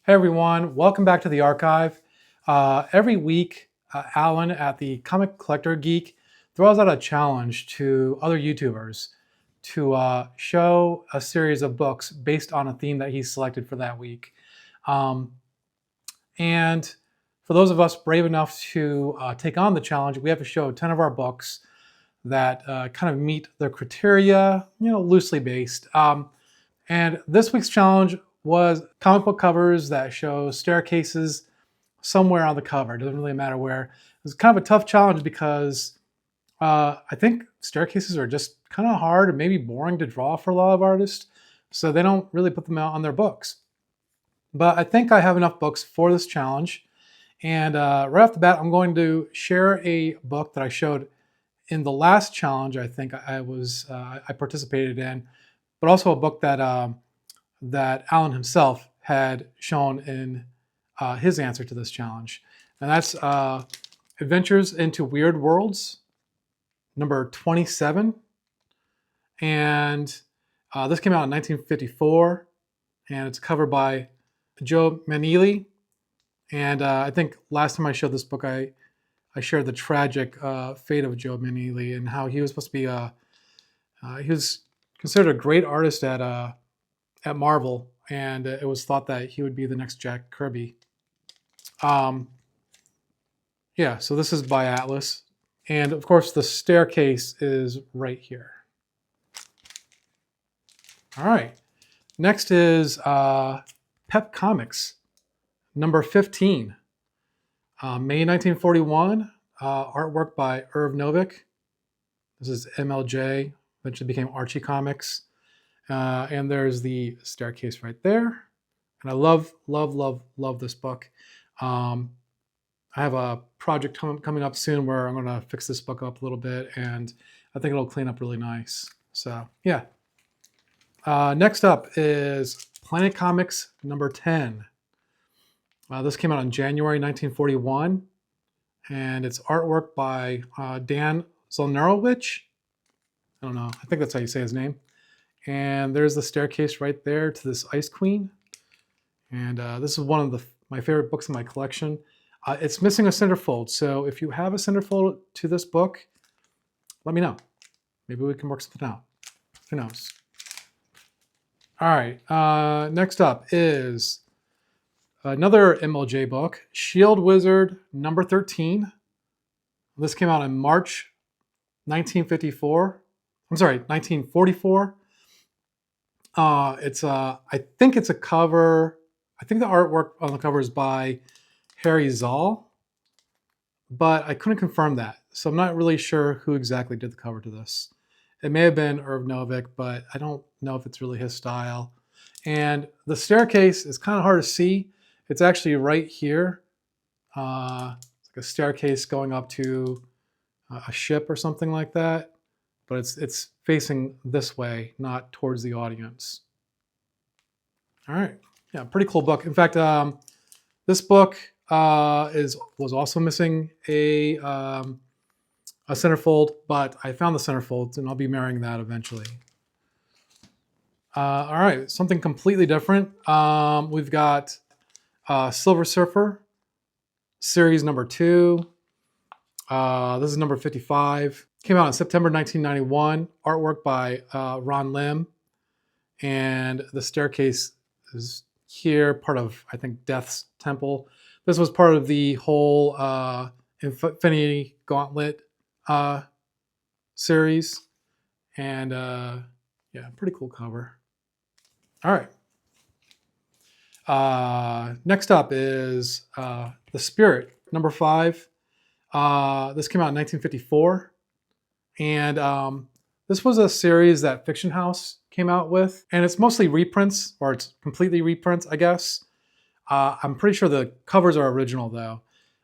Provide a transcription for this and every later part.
Hey everyone, welcome back to the archive. Every week, Alan at the Comic Collector Geek throws out a challenge to other YouTubers to show a series of books based on a theme that he's selected for that week. Um, and for those of us brave enough to take on the challenge, we have to show 10 of our books that kind of meet the criteria, loosely based. And this week's challenge was comic book covers that show staircases somewhere on the cover. It doesn't really matter where. It was kind of a tough challenge because I think staircases are just kind of hard and maybe boring to draw for a lot of artists. So they don't really put them out on their books. But I think I have enough books for this challenge. And right off the bat, I'm going to share a book that I showed in the last challenge. I think I participated in, but also a book that Alan himself had shown in his answer to this challenge. And that's Adventures into Weird Worlds, number 27. And this came out in 1954, and it's covered by Joe Manili. And I think last time I showed this book, I shared the tragic fate of Joe Manili and how he was supposed to be he was considered a great artist at Marvel, and it was thought that he would be the next Jack Kirby. Yeah, so this is by Atlas. And of course, the staircase is right here. All right. Next is Pep Comics, number 15. May 1941, artwork by Irv Novick. This is MLJ, eventually became Archie Comics. And there's the staircase right there. And I love, love, love, love this book. I have a project coming up soon where I'm going to fix this book up a little bit, and I think it'll clean up really nice. So, yeah. Next up is Planet Comics number 10. This came out in January 1941, and it's artwork by Dan Zolnarowicz. I don't know. I think that's how you say his name. And there's the staircase right there to this Ice Queen. And this is one of my favorite books in my collection. It's missing a centerfold, so if you have a centerfold to this book, let me know. Maybe we can work something out. Who knows? All right, next up is another MLJ book, Shield Wizard number 13. This came out in March 1954. I'm sorry, 1944. I think it's a cover. I think the artwork on the cover is by Harry Zoll, but I couldn't confirm that. So I'm not really sure who exactly did the cover to this. It may have been Irv Novick, but I don't know if it's really his style. And the staircase is kind of hard to see. It's actually right here. It's like a staircase going up to a ship or something like that. But it's facing this way, not towards the audience. All right. Yeah, pretty cool book. In fact, this book was also missing a centerfold, but I found the centerfold, and I'll be marrying that eventually. All right, something completely different. We've got Silver Surfer, series number 2. This is number 55. Came out in September 1991. Artwork by Ron Lim. And the staircase is here, part of, I think, Death's Temple. This was part of the whole Infinity Gauntlet series. And yeah, pretty cool cover. All right. Next up is The Spirit, number 5. This came out in 1954. And this was a series that Fiction House came out with. And it's mostly reprints, or it's completely reprints, I guess. I'm pretty sure the covers are original, though.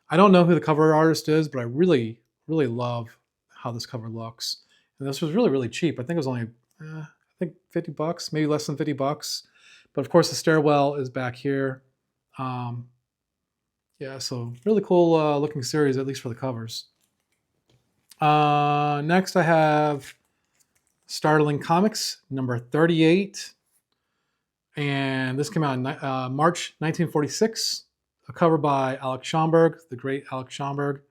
I don't know who the cover artist is, but I really, really love how this cover looks. And this was really, really cheap. I think it was only, I think $50, maybe less than $50. But of course, the stairwell is back here. Yeah, so really cool looking series, at least for the covers. Next, I have Startling Comics, number 38. And this came out in March 1946, a cover by Alex Schomburg, the great Alex Schomburg.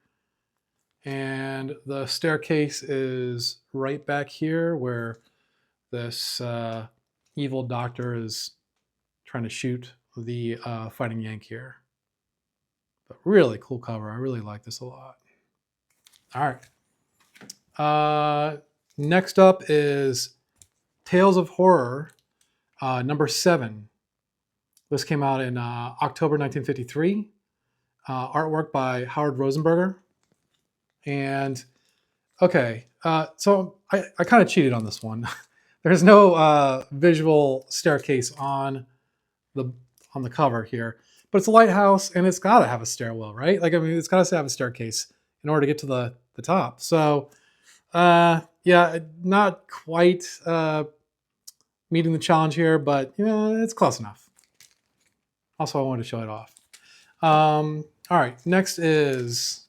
And the staircase is right back here where this evil doctor is trying to shoot the fighting Yank here. But really cool cover. I really like this a lot. All right. Next up is Tales of Horror, number 7. This came out in October 1953. Artwork by Howard Rosenberger. And okay, so I kind of cheated on this one. There's no visual staircase on the cover here, but it's a lighthouse and it's got to have a stairwell, right? Like, I mean, it's got to have a staircase in order to get to the top. So yeah, not quite meeting the challenge here, but you know, it's close enough. Also, I wanted to show it off. All right, next is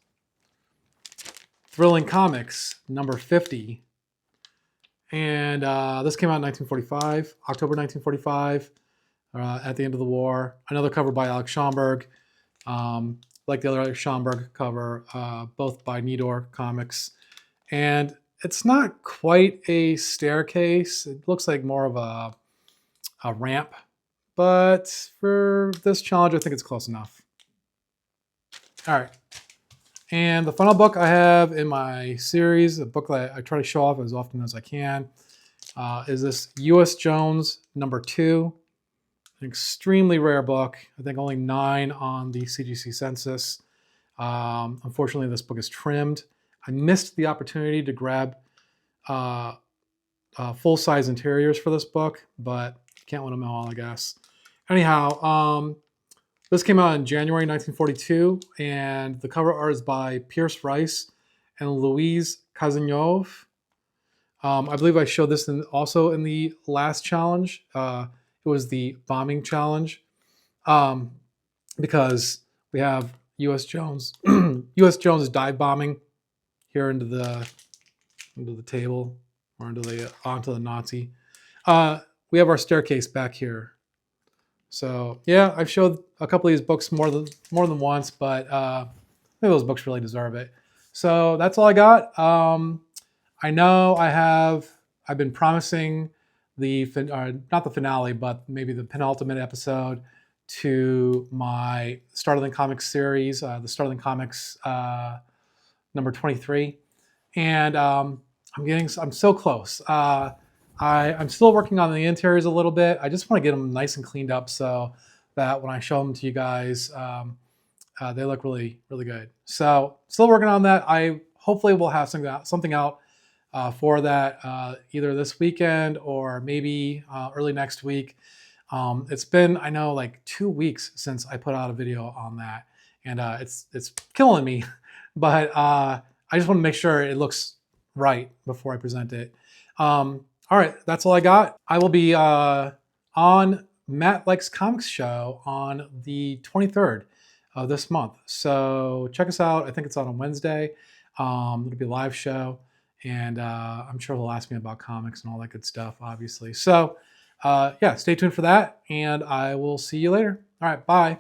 Thrilling Comics, number 50. And this came out in 1945, October 1945, at the end of the war. Another cover by Alex Schomburg. Like the other Schomburg cover, both by Nidor Comics. And it's not quite a staircase. It looks like more of a ramp. But for this challenge, I think it's close enough. All right. And the final book I have in my series, a book that I try to show off as often as I can, is this U.S. Jones number 2. An extremely rare book. I think only 9 on the CGC census. Unfortunately, this book is trimmed. I missed the opportunity to grab full-size interiors for this book, but can't win them all, I guess. Anyhow, this came out in January 1942, and the cover art is by Pierce Rice and Louise Kazanov. I believe I showed this also in the last challenge. It was the bombing challenge, because we have U.S. Jones. U.S. Jones is dive bombing here into the table or onto the Nazi. We have our staircase back here. So yeah, I've showed a couple of these books more than once, but I think those books really deserve it. So that's all I got. I know I've been promising not the finale, but maybe the penultimate episode to my Startling Comics series, the Startling Comics number 23, and I'm so close. I'm still working on the interiors a little bit. I just want to get them nice and cleaned up so that when I show them to you guys, they look really, really good. So still working on that. I hopefully will have something out for that either this weekend or maybe early next week. It's been, I know, like 2 weeks since I put out a video on that, and it's killing me. But I just want to make sure it looks right before I present it. All right, that's all I got. I will be on Matt Likes Comics show on the 23rd of this month. So check us out. I think it's on Wednesday. It'll be a live show, and I'm sure they'll ask me about comics and all that good stuff, obviously. So yeah, stay tuned for that, and I will see you later. All right, bye.